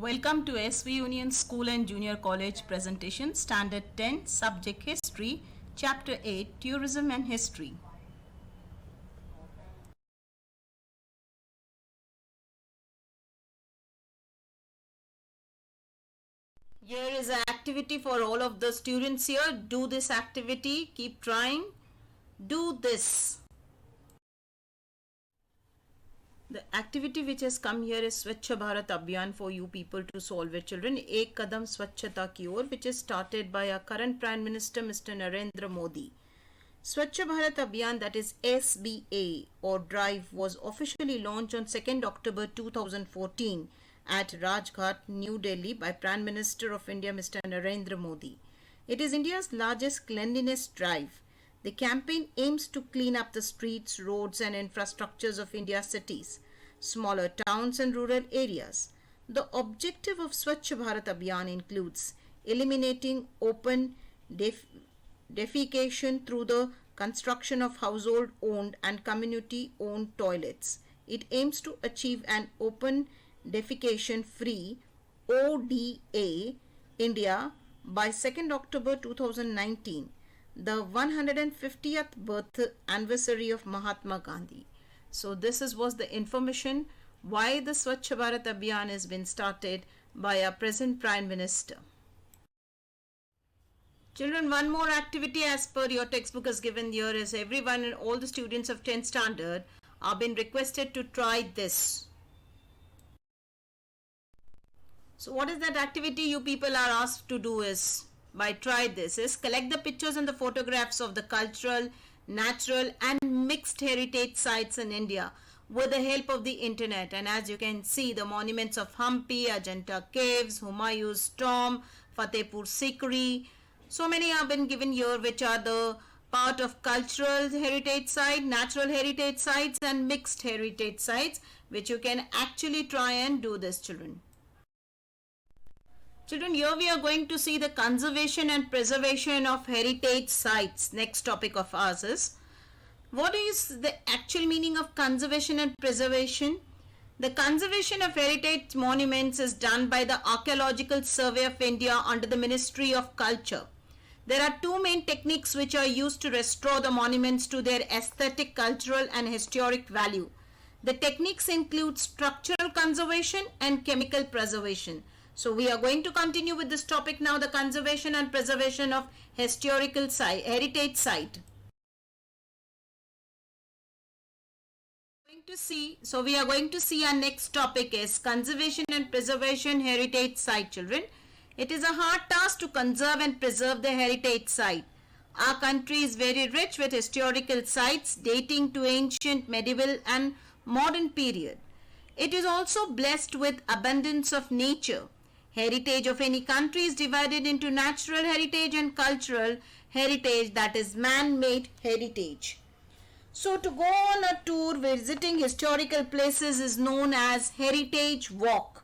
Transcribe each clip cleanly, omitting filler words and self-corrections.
Welcome to SV Union School and Junior College presentation, Standard 10, Subject History, Chapter 8, Tourism and History. Here is an activity for all of the students here. Do this activity, keep trying. Do this. The activity which has come here is Swachh Bharat Abhiyan for you people to solve with children. Ek Kadam Swachhata Ki Or, which is started by our current Prime Minister Mr. Narendra Modi. Swachh Bharat Abhiyan, that is SBA or Drive, was officially launched on 2nd October 2014 at Rajghat, New Delhi by Prime Minister of India Mr. Narendra Modi. It is India's largest cleanliness drive. The campaign aims to clean up the streets, roads and infrastructures of India's cities, smaller towns and rural areas. The objective of Swachh Bharat Abhiyan includes eliminating open defecation through the construction of household-owned and community-owned toilets. It aims to achieve an open defecation-free ODA India by 2nd October 2019. The 150th birth anniversary of Mahatma Gandhi. So this was the information why the Swachh Bharat Abhiyan has been started by our present Prime Minister. Children, one more activity as per your textbook is given here is everyone and all the students of 10th standard are been requested to try this. So what is that activity you people are asked to do is try this is collect the pictures and the photographs of the cultural, natural and mixed heritage sites in India with the help of the internet. And as you can see, the monuments of Hampi, Ajanta Caves, Humayun's Tomb, Fatehpur Sikri, so many have been given here which are the part of cultural heritage site, natural heritage sites and mixed heritage sites, which you can actually try and do this, children. Children, here we are going to see the conservation and preservation of heritage sites. Next topic of ours is, what is the actual meaning of conservation and preservation? The conservation of heritage monuments is done by the Archaeological Survey of India under the Ministry of Culture. There are two main techniques which are used to restore the monuments to their aesthetic, cultural and historic value. The techniques include structural conservation and chemical preservation. So we are going to continue with this topic now, the conservation and preservation of historical heritage site. So we are going to see our next topic is conservation and preservation heritage site, children. It is a hard task to conserve and preserve the heritage site. Our country is very rich with historical sites dating to ancient, medieval and modern period. It is also blessed with abundance of nature. Heritage of any country is divided into natural heritage and cultural heritage, that is man-made heritage. So to go on a tour visiting historical places is known as Heritage Walk.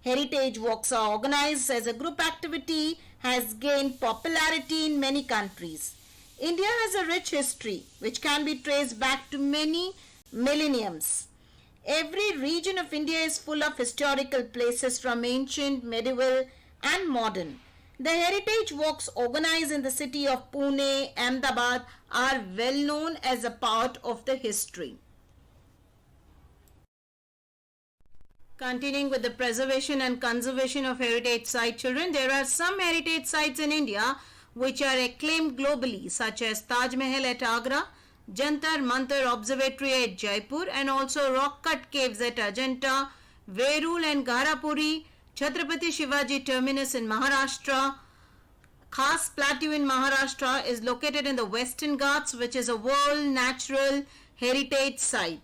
Heritage walks are organized as a group activity, has gained popularity in many countries. India has a rich history which can be traced back to many millenniums. Every region of India is full of historical places from ancient, medieval and modern. The heritage walks organized in the city of Pune, Ahmedabad are well known as a part of the history. Continuing with the preservation and conservation of heritage site, children, there are some heritage sites in India which are acclaimed globally, such as Taj Mahal at Agra, Jantar Mantar Observatory at Jaipur and also rock cut caves at Ajanta, Verul and Garapuri, Chhatrapati Shivaji Terminus in Maharashtra. Khas Plateau in Maharashtra is located in the Western Ghats, which is a World Natural Heritage Site.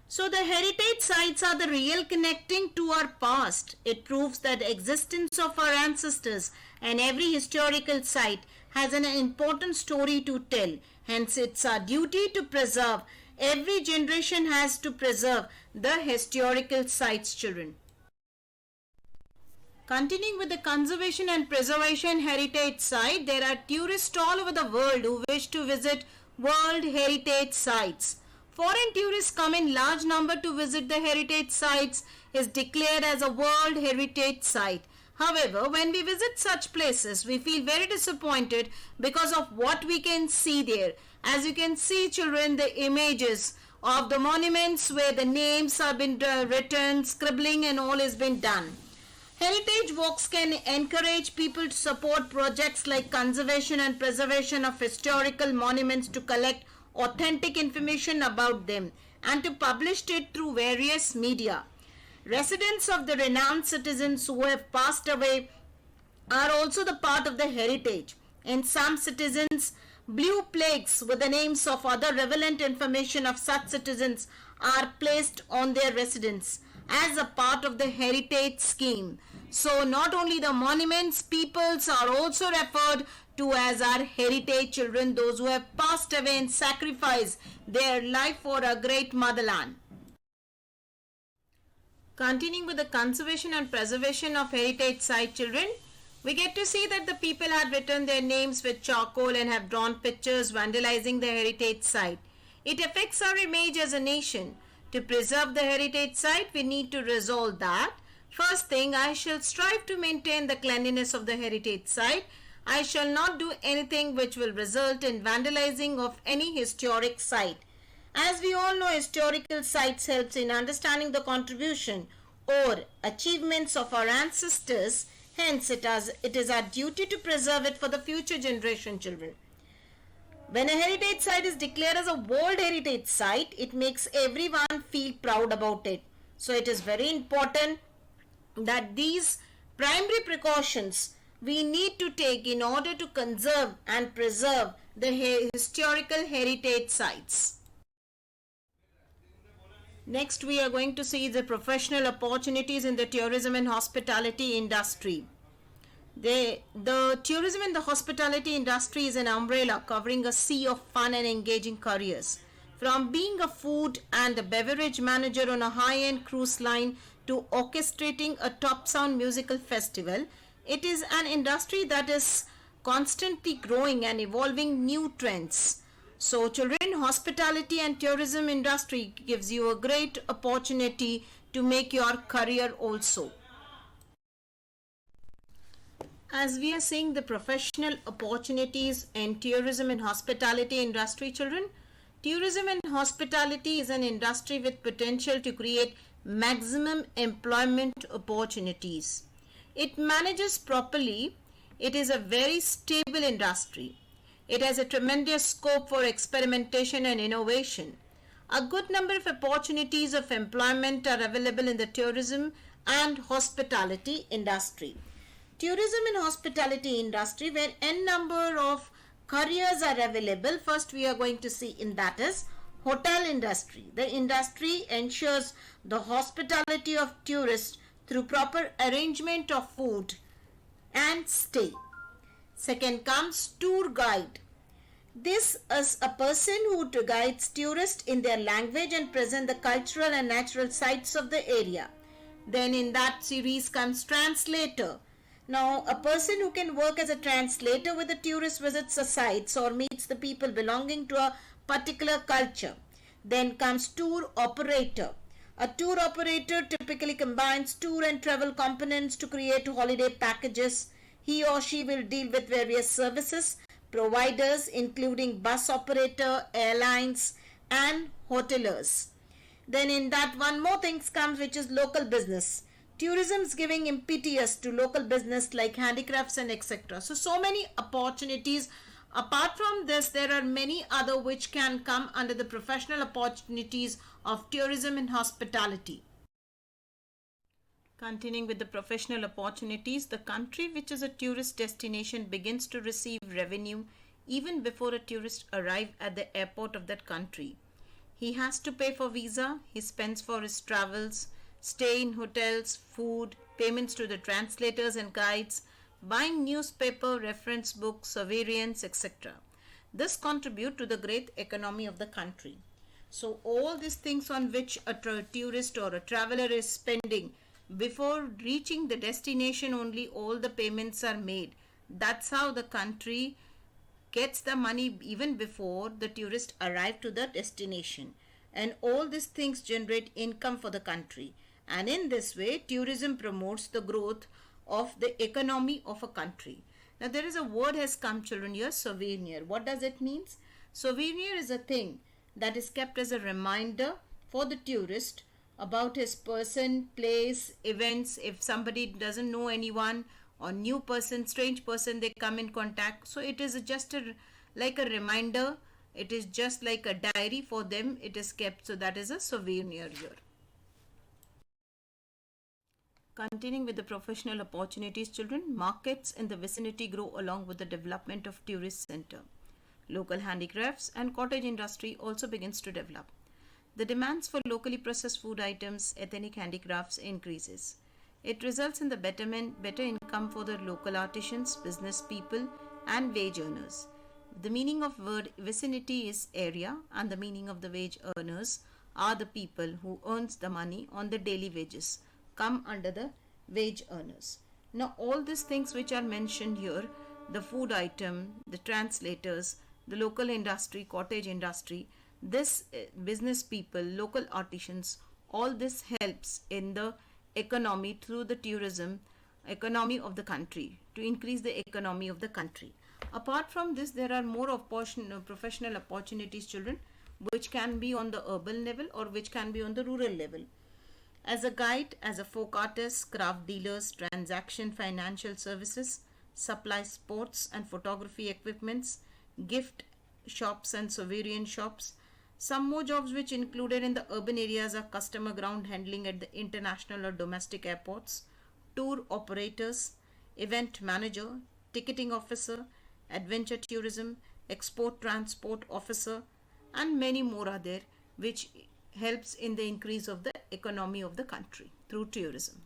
So the heritage sites are the real connecting to our past. It proves that the existence of our ancestors and every historical site has an important story to tell. Hence, it's our duty to preserve. Every generation has to preserve the historical sites, children. Continuing with the conservation and preservation heritage site, there are tourists all over the world who wish to visit World Heritage Sites. Foreign tourists come in large number to visit the heritage sites is declared as a World Heritage Site. However, when we visit such places, we feel very disappointed because of what we can see there. As you can see, children, the images of the monuments where the names have been written, scribbling and all has been done. Heritage walks can encourage people to support projects like conservation and preservation of historical monuments to collect authentic information about them and to publish it through various media. Residents of the renowned citizens who have passed away are also the part of the heritage. In some citizens, blue plaques with the names of other relevant information of such citizens are placed on their residence as a part of the heritage scheme. So not only the monuments, peoples are also referred to as our heritage children, those who have passed away and sacrificed their life for a great motherland. Continuing with the conservation and preservation of heritage site children, we get to see that the people had written their names with charcoal and have drawn pictures vandalizing the heritage site. It affects our image as a nation. To preserve the heritage site, we need to resolve that. First thing, I shall strive to maintain the cleanliness of the heritage site. I shall not do anything which will result in vandalizing of any historic site. As we all know, historical sites helps in understanding the contribution or achievements of our ancestors. Hence, it is our duty to preserve it for the future generation children. When a heritage site is declared as a World Heritage Site, it makes everyone feel proud about it. So, it is very important that these primary precautions we need to take in order to conserve and preserve the historical heritage sites. Next, we are going to see the professional opportunities in the tourism and hospitality industry. The tourism and the hospitality industry is an umbrella covering a sea of fun and engaging careers. From being a food and a beverage manager on a high-end cruise line to orchestrating a top sound musical festival, it is an industry that is constantly growing and evolving new trends. So children, hospitality and tourism industry gives you a great opportunity to make your career also. As we are seeing the professional opportunities in tourism and hospitality industry children, tourism and hospitality is an industry with potential to create maximum employment opportunities. It manages properly. It is a very stable industry. It has a tremendous scope for experimentation and innovation. A good number of opportunities of employment are available in the tourism and hospitality industry. Tourism and hospitality industry, where n number of careers are available. First we are going to see in that is hotel industry. The industry ensures the hospitality of tourists through proper arrangement of food and stay. Second comes tour guide. This is a person who guides tourists in their language and present the cultural and natural sites of the area. Then in that series comes translator. Now a person who can work as a translator with the tourist visits the sites or meets the people belonging to a particular culture. Then comes tour operator. A tour operator typically combines tour and travel components to create holiday packages. He or she will deal with various services providers including bus operator, airlines and hoteliers. Then in that one more things comes which is local business. Tourism is giving impetus to local business like handicrafts and etc. So many opportunities. Apart from this, there are many other which can come under the professional opportunities of tourism and hospitality. Continuing with the professional opportunities, the country which is a tourist destination begins to receive revenue even before a tourist arrives at the airport of that country. He has to pay for visa, he spends for his travels, stay in hotels, food, payments to the translators and guides, buying newspaper, reference books, souvenirs, etc. This contributes to the great economy of the country. So all these things on which a tourist or a traveler is spending, before reaching the destination only all the payments are made. That's how the country gets the money even before the tourist arrive to the destination. and all these things generate income for the country. And in this way, tourism promotes the growth of the economy of a country. Now there is a word has come, children, here, souvenir. What does it mean? Souvenir is a thing that is kept as a reminder for the tourist about his person, place, events. If somebody doesn't know anyone or new person, strange person, they come in contact. So it is just like a reminder. It is just like a diary for them. It is kept. So that is a souvenir here. Continuing with the professional opportunities, children, markets in the vicinity grow along with the development of tourist center. Local handicrafts and cottage industry also begins to develop. The demands for locally processed food items, ethnic handicrafts increases. It results in the better income for the local artisans, business people, and wage earners. The meaning of word vicinity is area, and the meaning of the wage earners are the people who earns the money on the daily wages, come under the wage earners. Now all these things which are mentioned here, the food item, the translators, the local industry, cottage industry, this business people, local artisans, all this helps in the economy through the tourism economy of the country, to increase the economy of the country. Apart from this, there are more professional opportunities, children, which can be on the urban level or which can be on the rural level. As a guide, as a folk artist, craft dealers, transaction financial services, supply sports and photography equipments, gift shops and souvenir shops. Some more jobs which included in the urban areas are customer ground handling at the international or domestic airports, tour operators, event manager, ticketing officer, adventure tourism, export transport officer, and many more are there which helps in the increase of the economy of the country through tourism.